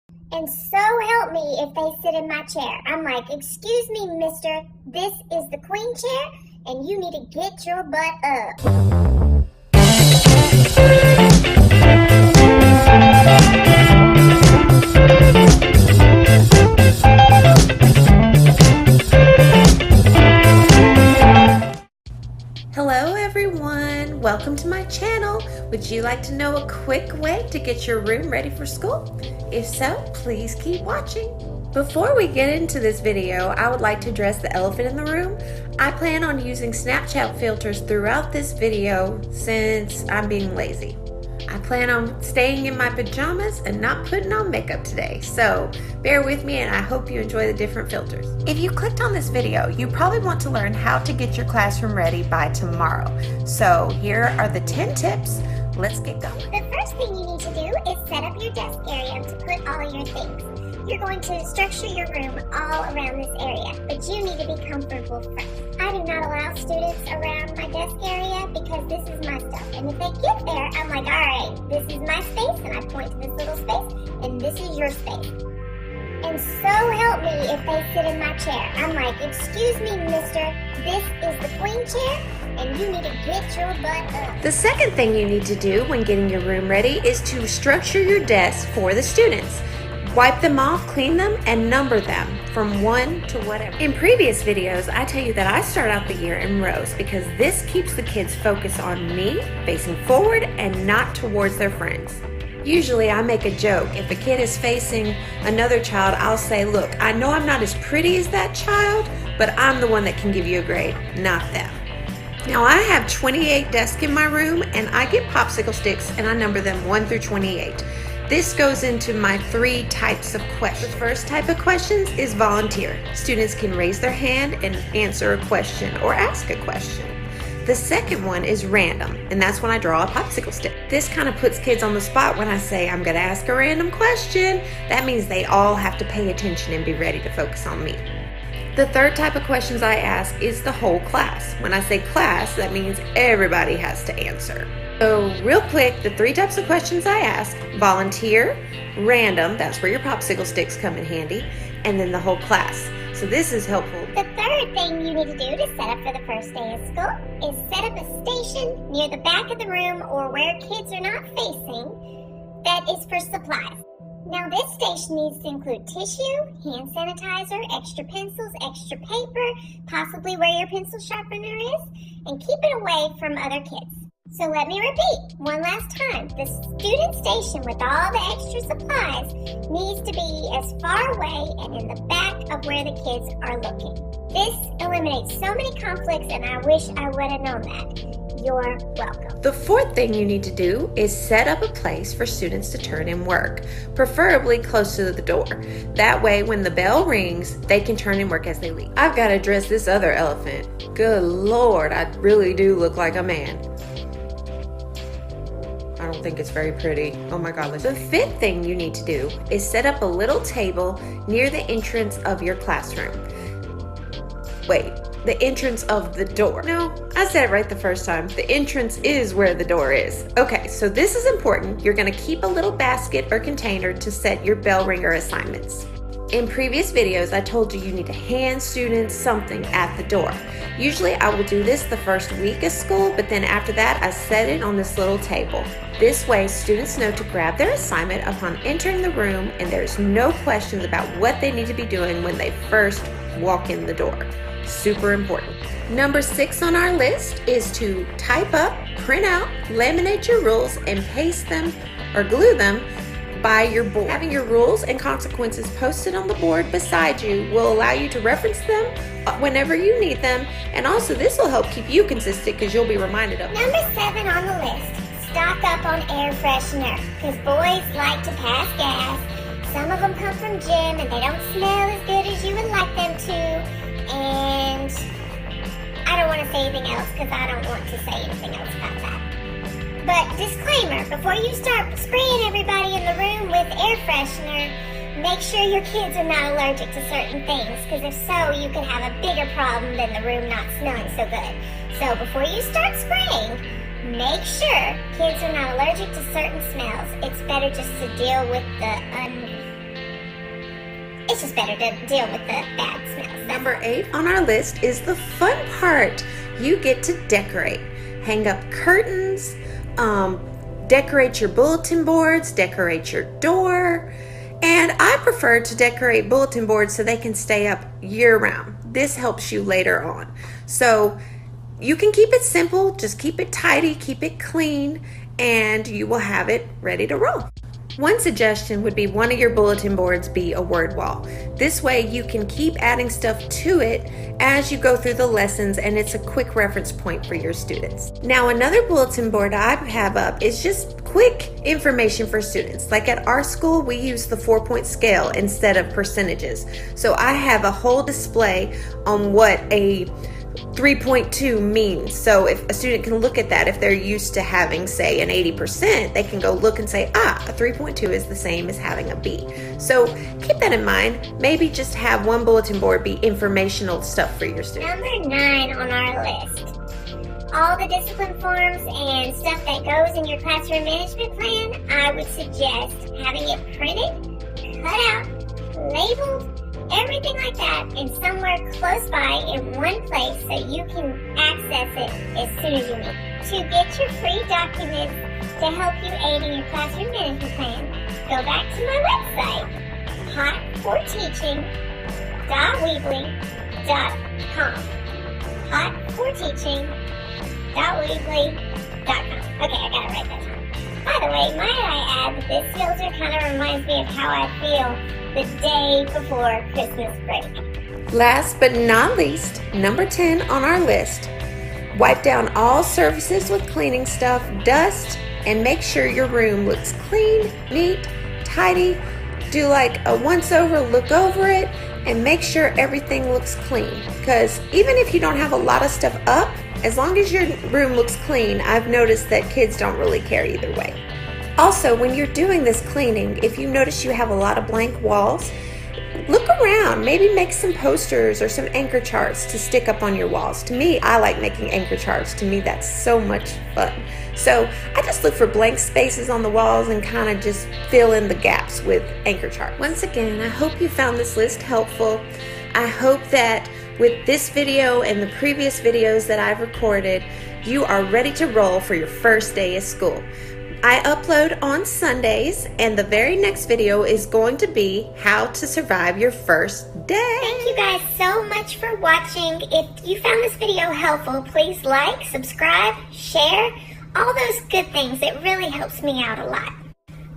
And so help me if they sit in my chair. I'm like, excuse me, mister, this is the queen chair, and you need to get your butt up. Hello everyone, welcome to my channel. Would you like to know a quick way to get your room ready for school? If so, please keep watching. Before we get into this video, I would like to address the elephant in the room. I plan on using Snapchat filters throughout this video since I'm being lazy. I plan on staying in my pajamas and not putting on makeup today, so bear with me and I hope you enjoy the different filters. If you clicked on this video, you probably want to learn how to get your classroom ready by tomorrow. So here are the 10 tips. Let's get going. The first thing you need to do is set up your desk area to put all your things. You're going to structure your room all around this area, but you need to be comfortable first. I do not allow students around my desk area because this is my stuff. And if they get there, I'm like, all right, this is my space, and I point to this little space, and this is your space. And so help me if they sit in my chair. I'm like, excuse me, mister, this is the queen chair, and you need to get your butt up. The second thing you need to do when getting your room ready is to structure your desk for the students. Wipe them off, clean them, and number them from 1 to whatever. In previous videos, I tell you that I start out the year in rows because this keeps the kids focused on me, facing forward and not towards their friends. Usually I make a joke. If a kid is facing another child, I'll say, look, I know I'm not as pretty as that child, but I'm the one that can give you a grade, not them. Now I have 28 desks in my room and I get popsicle sticks and I number them 1 through 28. This goes into my 3 types of questions. The first type of questions is volunteer. Students can raise their hand and answer a question or ask a question. The second one is random, and that's when I draw a popsicle stick. This kind of puts kids on the spot when I say I'm going to ask a random question. That means they all have to pay attention and be ready to focus on me. The third type of questions I ask is the whole class. When I say class, that means everybody has to answer. So real quick, the 3 types of questions I ask: volunteer, random, that's where your popsicle sticks come in handy, and then the whole class. So this is helpful. The third thing you need to do to set up for the first day of school is set up a station near the back of the room or where kids are not facing that is for supplies. Now this station needs to include tissue, hand sanitizer, extra pencils, extra paper, possibly where your pencil sharpener is, and keep it away from other kids. So let me repeat one last time. The student station with all the extra supplies needs to be as far away and in the back of where the kids are looking. This eliminates so many conflicts, and I wish I would have known that. You're welcome. The fourth thing you need to do is set up a place for students to turn in work, preferably close to the door. That way, when the bell rings, they can turn in work as they leave. I've got to address this other elephant. Good Lord, I really do look like a man. I don't think it's very pretty. Oh my God. The fifth thing you need to do is set up a little table near the entrance of your classroom. Wait, the entrance of the door. No, I said it right the first time. The entrance is where the door is. Okay, so this is important. You're gonna keep a little basket or container to set your bell ringer assignments. In previous videos, I told you need to hand students something at the door. Usually I will do this the first week of school, but then after that, I set it on this little table. This way, students know to grab their assignment upon entering the room, and there's no questions about what they need to be doing when they first walk in the door. Super important. Number 6 on our list is to type up, print out, laminate your rules, and paste them or glue them by your board. Having your rules and consequences posted on the board beside you will allow you to reference them whenever you need them, and also this will help keep you consistent because you'll be reminded of them. Number 7 on the list, stock up on air freshener, because boys like to pass gas. Some of them come from gym and they don't smell as good as you would like them to, and I don't want to say anything else because I don't want to say anything else about that. But disclaimer, before you start spraying everybody in the room with air freshener, make sure your kids are not allergic to certain things, because if so, you could have a bigger problem than the room not smelling so good. So before you start spraying, make sure kids are not allergic to certain smells. It's better just to deal with the it's just better to deal with the bad smells. Number 8 on our list is the fun part. You get to decorate. Hang up curtains, decorate your bulletin boards, decorate your door. And I prefer to decorate bulletin boards so they can stay up year round. This helps you later on. So you can keep it simple, just keep it tidy, keep it clean, and you will have it ready to roll. One suggestion would be one of your bulletin boards be a word wall. This way you can keep adding stuff to it as you go through the lessons, and it's a quick reference point for your students. Now, another bulletin board I have up is just quick information for students. Like at our school, we use the 4-point scale instead of percentages. So I have a whole display on what a 3.2 means. So if a student can look at that, if they're used to having, say, an 80%, they can go look and say, a 3.2 is the same as having a B. So keep that in mind. Maybe just have one bulletin board be informational stuff for your students. Number 9 on our list. All the discipline forms and stuff that goes in your classroom management plan, I would suggest having it printed, cut out, labeled, everything like that, and somewhere close by in one place so you can access it as soon as you need. To get your free documents to help you aid in your classroom management plan, go back to my website, hot4teaching.weebly.com. hot4teaching.weebly.com. Okay, I gotta write that down. By the way, might I add that this filter kind of reminds me of how I feel the day before Christmas break. Last but not least, number 10 on our list. Wipe down all surfaces with cleaning stuff, dust, and make sure your room looks clean, neat, tidy. Do like a once over, look over it, and make sure everything looks clean. Because even if you don't have a lot of stuff up, as long as your room looks clean, I've noticed that kids don't really care either way. Also, when you're doing this cleaning, if you notice you have a lot of blank walls, look around. Maybe make some posters or some anchor charts to stick up on your walls. To me, I like making anchor charts. To me, that's so much fun. So I just look for blank spaces on the walls and kind of just fill in the gaps with anchor charts. Once again, I hope you found this list helpful. I hope that with this video and the previous videos that I've recorded, you are ready to roll for your first day of school. I upload on Sundays, and the very next video is going to be how to survive your first day. Thank you guys so much for watching. If you found this video helpful, please like, subscribe, share, all those good things. It really helps me out a lot.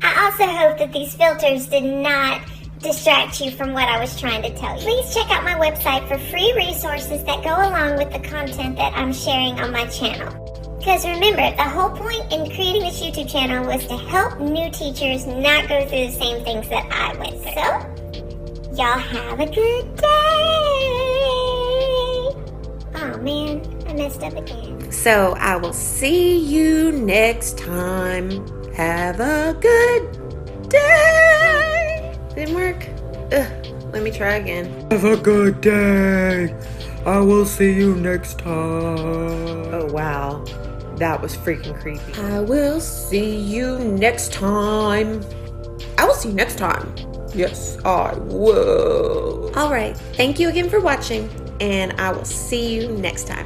I also hope that these filters did not distract you from what I was trying to tell you. Please check out my website for free resources that go along with the content that I'm sharing on my channel. Because remember, the whole point in creating this YouTube channel was to help new teachers not go through the same things that I went through. So, y'all have a good day. Oh man, I messed up again. So I will see you next time. Have a good day. Didn't work? Let me try again. Have a good day. I will see you next time. Oh wow. That was freaking creepy. I will see you next time. I will see you next time. Yes, I will. All right. Thank you again for watching, and I will see you next time.